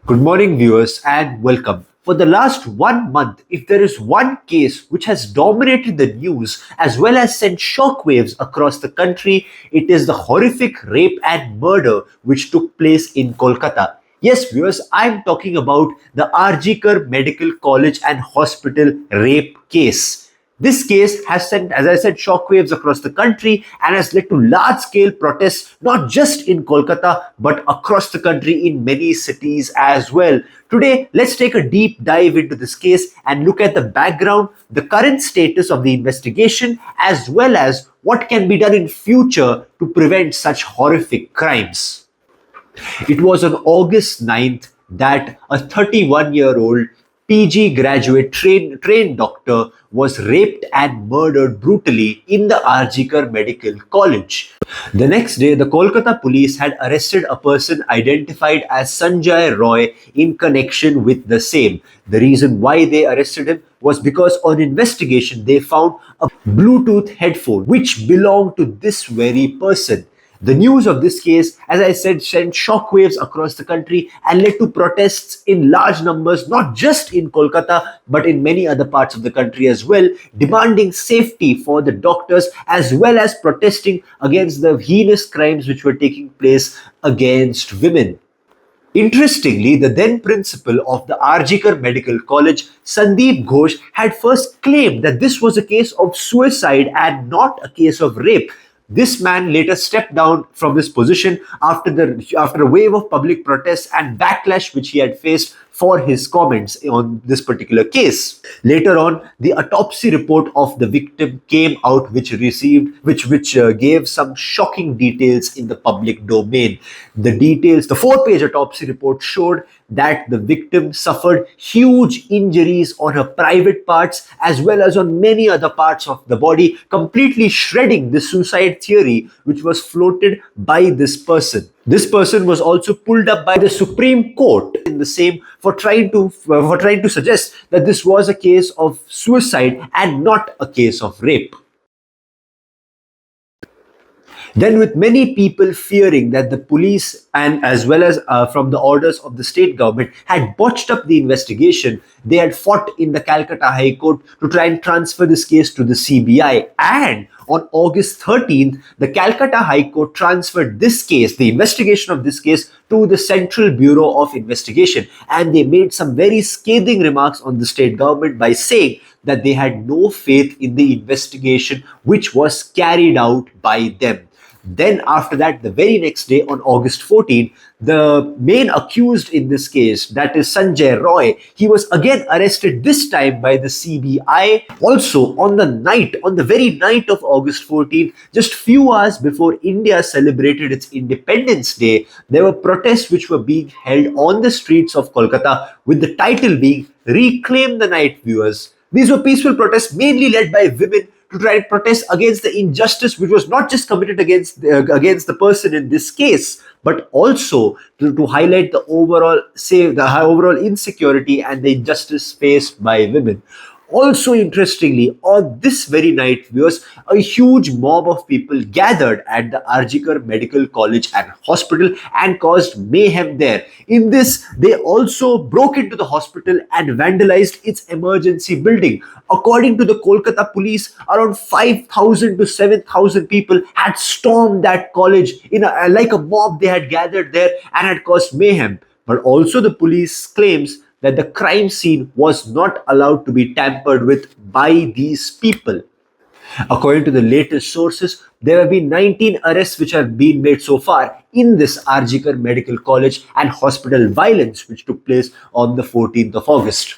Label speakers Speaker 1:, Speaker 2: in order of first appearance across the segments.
Speaker 1: Good morning, viewers, and welcome. For the last 1 month, if there is one case which has dominated the news as well as sent shockwaves across the country, it is the horrific rape and murder which took place in Kolkata. Yes, viewers, I'm talking about the Arjikar Medical College and Hospital rape case. This case has sent, as I said, shockwaves across the country and has led to large scale protests, not just in Kolkata, but across the country in many cities as well. Today, let's take a deep dive into this case and look at the background, the current status of the investigation, as well as what can be done in future to prevent such horrific crimes. It was on August 9th that a 31-year-old PG graduate trained doctor was raped and murdered brutally in the Arjikar Medical College. The next day, the Kolkata police had arrested a person identified as Sanjay Roy in connection with the same. The reason why they arrested him was because on investigation they found a Bluetooth headphone which belonged to this very person. The news of this case, as I said, sent shockwaves across the country and led to protests in large numbers, not just in Kolkata, but in many other parts of the country as well, demanding safety for the doctors as well as protesting against the heinous crimes which were taking place against women. Interestingly, the then principal of the Arjikar Medical College, Sandeep Ghosh, had first claimed that this was a case of suicide and not a case of rape. This man later stepped down from his position after a wave of public protests and backlash which he had faced for his comments on this particular case. Later on, the autopsy report of the victim came out, which gave some shocking details in the public domain. The 4-page autopsy report showed that the victim suffered huge injuries on her private parts as well as on many other parts of the body, completely shredding the suicide theory which was floated by this person. This person was also pulled up by the Supreme Court in the same for trying to suggest that this was a case of suicide and not a case of rape. Then, with many people fearing that the police and as well as from the orders of the state government had botched up the investigation, they had fought in the Calcutta High Court to try and transfer this case to the CBI. And on August 13th, the Calcutta High Court transferred this case, the investigation of this case, to the Central Bureau of Investigation. And they made some very scathing remarks on the state government by saying that they had no faith in the investigation which was carried out by them. Then after that, the very next day on August 14, the main accused in this case, that is Sanjay Roy, he was again arrested, this time by the CBI. Also on the very night of August 14, just few hours before India celebrated its Independence Day, there were protests which were being held on the streets of Kolkata with the title being Reclaim the Night, viewers. These were peaceful protests mainly led by women to try and protest against the injustice which was not just committed against the person in this case, but also to highlight the overall insecurity and the injustice faced by women. Also, interestingly, on this very night, viewers, a huge mob of people gathered at the Arjikar Medical College and Hospital and caused mayhem there. In this, they also broke into the hospital and vandalized its emergency building. According to the Kolkata police, around 5,000 to 7,000 people had stormed that college like a mob. They had gathered there and had caused mayhem. But also, the police claims that the crime scene was not allowed to be tampered with by these people. According to the latest sources, there have been 19 arrests which have been made so far in this Arjikar Medical College and Hospital violence which took place on the 14th of August.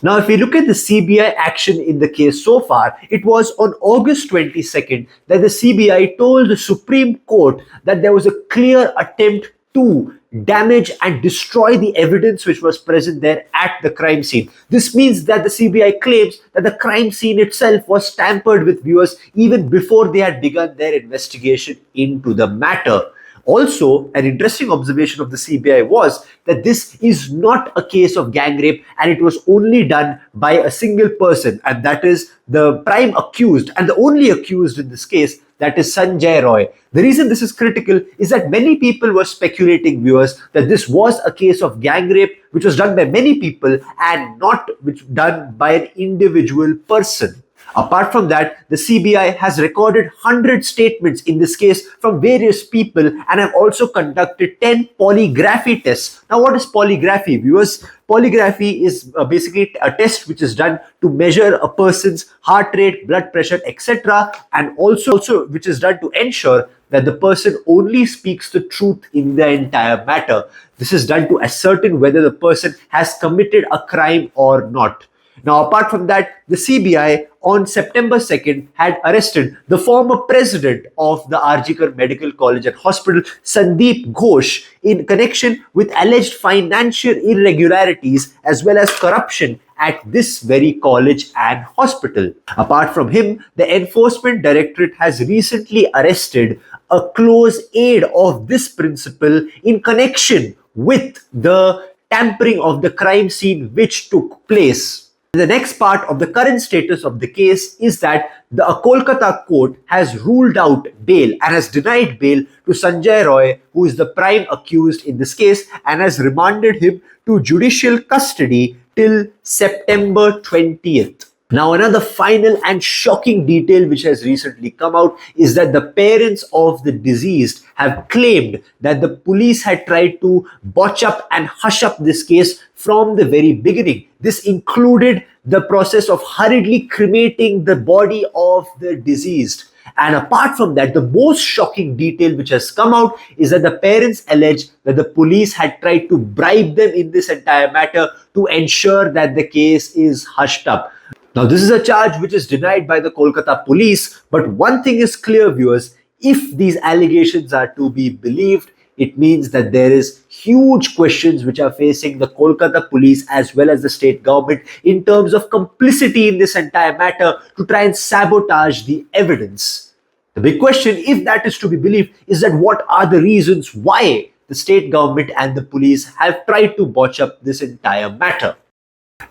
Speaker 1: Now, if we look at the CBI action in the case so far, it was on August 22nd that the CBI told the Supreme Court that there was a clear attempt to damage and destroy the evidence which was present there at the crime scene. This means that the CBI claims that the crime scene itself was tampered with, viewers, even before they had begun their investigation into the matter. Also, an interesting observation of the CBI was that this is not a case of gang rape and it was only done by a single person, and that is the prime accused and the only accused in this case, that is Sanjay Roy. The reason this is critical is that many people were speculating, viewers, that this was a case of gang rape which was done by many people and not which done by an individual person. Apart from that, the CBI has recorded 100 statements in this case from various people and have also conducted 10 polygraphy tests. Now, what is polygraphy, viewers? Polygraphy is basically a test which is done to measure a person's heart rate, blood pressure, etc., and also which is done to ensure that the person only speaks the truth in the entire matter. This is done to ascertain whether the person has committed a crime or not. Now, apart from that, the CBI on September 2nd had arrested the former president of the Arjikar Medical College and Hospital, Sandeep Ghosh, in connection with alleged financial irregularities as well as corruption at this very college and hospital. Apart from him, the Enforcement Directorate has recently arrested a close aide of this principal in connection with the tampering of the crime scene which took place. The next part of the current status of the case is that the Kolkata court has ruled out bail and has denied bail to Sanjay Roy, who is the prime accused in this case, and has remanded him to judicial custody till September 20th. Now, another final and shocking detail which has recently come out is that the parents of the deceased have claimed that the police had tried to botch up and hush up this case from the very beginning. This included the process of hurriedly cremating the body of the deceased. And apart from that, the most shocking detail which has come out is that the parents allege that the police had tried to bribe them in this entire matter to ensure that the case is hushed up. Now, this is a charge which is denied by the Kolkata police, but one thing is clear, viewers, if these allegations are to be believed, it means that there is huge questions which are facing the Kolkata police as well as the state government in terms of complicity in this entire matter to try and sabotage the evidence. The big question, if that is to be believed, is that what are the reasons why the state government and the police have tried to botch up this entire matter?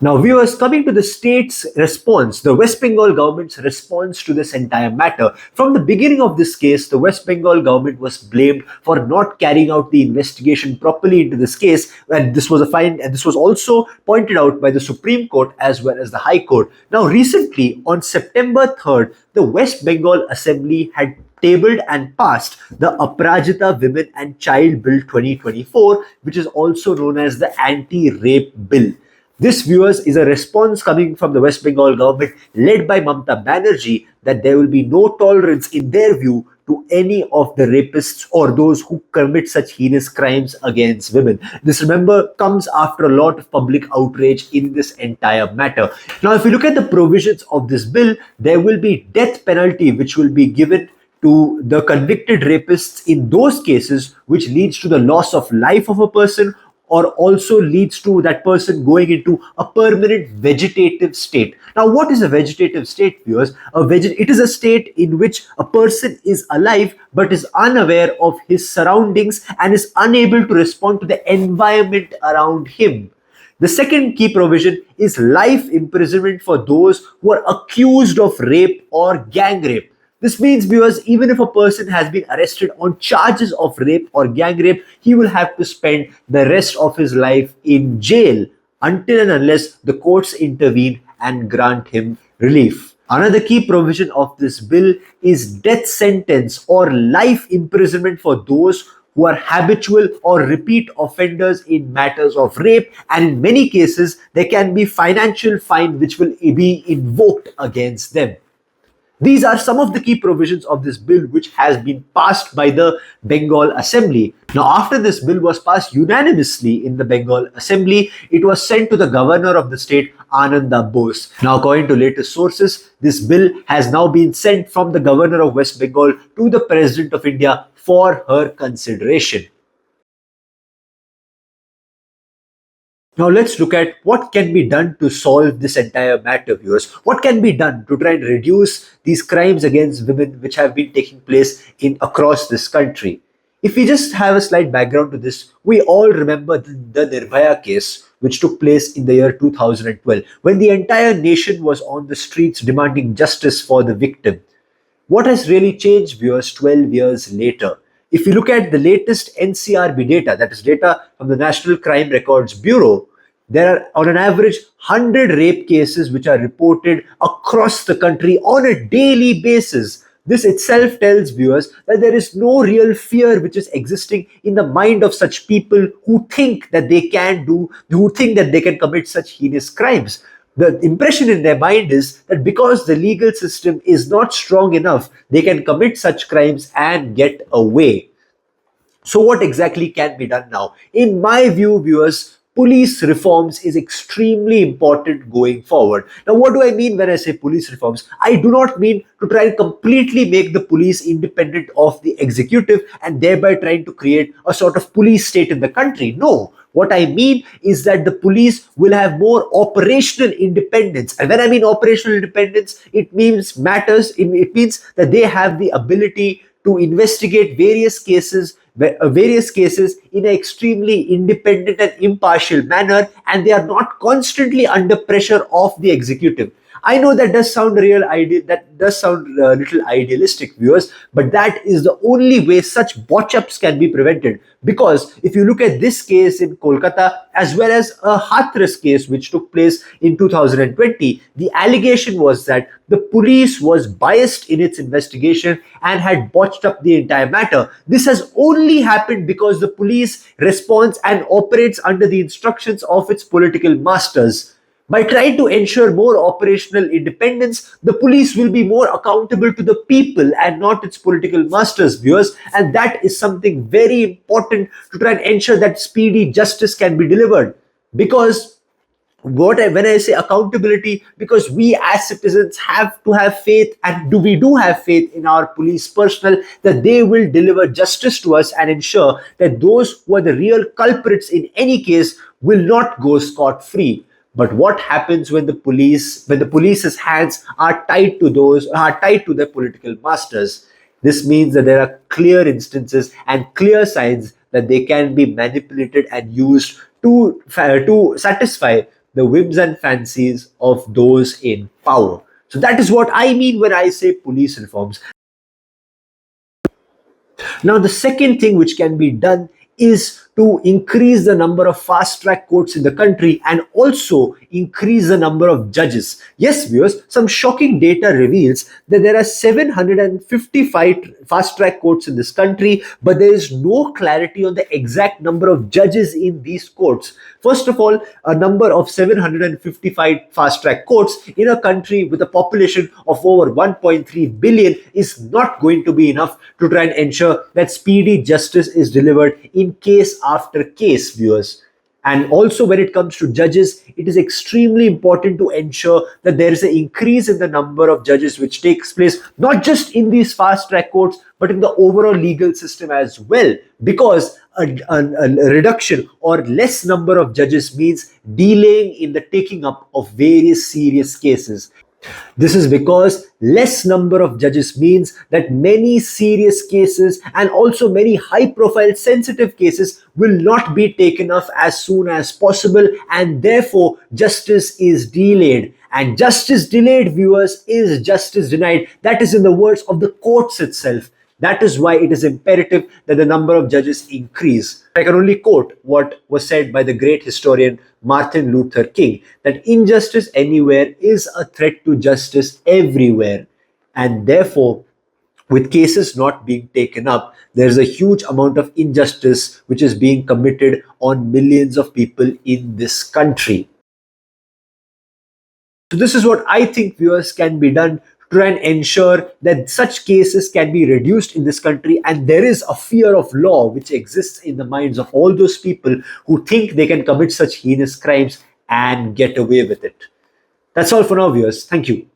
Speaker 1: Now, viewers, coming to the state's response, the West Bengal government's response to this entire matter. From the beginning of this case, the West Bengal government was blamed for not carrying out the investigation properly into this case, and this was also pointed out by the Supreme Court as well as the High Court. Now, recently, on September 3rd, the West Bengal Assembly had tabled and passed the Aprajita Women and Child Bill 2024, which is also known as the Anti-Rape Bill. This, viewers, is a response coming from the West Bengal government led by Mamata Banerjee that there will be no tolerance in their view to any of the rapists or those who commit such heinous crimes against women. This, remember, comes after a lot of public outrage in this entire matter. Now, if you look at the provisions of this bill, there will be death penalty which will be given to the convicted rapists in those cases which leads to the loss of life of a person or also leads to that person going into a permanent vegetative state. Now, what is a vegetative state, viewers? It is a state in which a person is alive but is unaware of his surroundings and is unable to respond to the environment around him. The second key provision is life imprisonment for those who are accused of rape or gang rape. This means, viewers, even if a person has been arrested on charges of rape or gang rape, he will have to spend the rest of his life in jail until and unless the courts intervene and grant him relief. Another key provision of this bill is death sentence or life imprisonment for those who are habitual or repeat offenders in matters of rape, and in many cases, there can be financial fine which will be invoked against them. These are some of the key provisions of this bill which has been passed by the Bengal Assembly. Now, after this bill was passed unanimously in the Bengal Assembly, it was sent to the governor of the state, Ananda Bose. Now, according to latest sources, this bill has now been sent from the governor of West Bengal to the President of India for her consideration. Now, let's look at what can be done to solve this entire matter, viewers. What can be done to try and reduce these crimes against women which have been taking place across this country? If we just have a slight background to this, we all remember the Nirbhaya case, which took place in the year 2012, when the entire nation was on the streets demanding justice for the victim. What has really changed, viewers, 12 years later? If you look at the latest NCRB data, that is data from the National Crime Records Bureau, there are on an average 100 rape cases which are reported across the country on a daily basis. This itself tells viewers that there is no real fear which is existing in the mind of such people who think that they can do, who think that they can commit such heinous crimes. The impression in their mind is that because the legal system is not strong enough, they can commit such crimes and get away. So, what exactly can be done now? In my view, viewers, police reforms is extremely important going forward. Now, what do I mean when I say police reforms? I do not mean to try and completely make the police independent of the executive and thereby trying to create a sort of police state in the country. No. What I mean is that the police will have more operational independence. And when I mean operational independence, it means it means that they have the ability to investigate various cases in an extremely independent and impartial manner, and they are not constantly under pressure of the executive. I know that does sound real ideal, that does sound a little idealistic, viewers, but that is the only way such botch-ups can be prevented. Because if you look at this case in Kolkata, as well as a Hathras case which took place in 2020, the allegation was that the police was biased in its investigation and had botched up the entire matter. This has only happened because the police responds and operates under the instructions of its political masters. By trying to ensure more operational independence, the police will be more accountable to the people and not its political masters, viewers. And that is something very important to try and ensure that speedy justice can be delivered. Because when I say accountability, because we as citizens have to have faith, and we do have faith in our police personnel that they will deliver justice to us and ensure that those who are the real culprits in any case will not go scot free. But what happens when the police's hands are tied to their political masters? This means that there are clear instances and clear signs that they can be manipulated and used to satisfy the whims and fancies of those in power. So that is what I mean when I say police reforms. Now, the second thing which can be done is to increase the number of fast track courts in the country and also increase the number of judges. Yes, viewers, some shocking data reveals that there are 755 fast track courts in this country, but there is no clarity on the exact number of judges in these courts. First of all, a number of 755 fast track courts in a country with a population of over 1.3 billion is not going to be enough to try and ensure that speedy justice is delivered in case after case, viewers. And also, when it comes to judges, it is extremely important to ensure that there is an increase in the number of judges which takes place not just in these fast track courts but in the overall legal system as well. Because a reduction or less number of judges means delaying in the taking up of various serious cases. This is because less number of judges means that many serious cases and also many high profile sensitive cases will not be taken up as soon as possible, and therefore justice is delayed. And justice delayed, viewers, is justice denied. That is in the words of the courts itself. That is why it is imperative that the number of judges increase. I can only quote what was said by the great historian Martin Luther King, that injustice anywhere is a threat to justice everywhere. And therefore, with cases not being taken up, there is a huge amount of injustice which is being committed on millions of people in this country. So this is what I think, viewers, can be done to try and ensure that such cases can be reduced in this country, and there is a fear of law which exists in the minds of all those people who think they can commit such heinous crimes and get away with it. That's all for now, viewers. Thank you.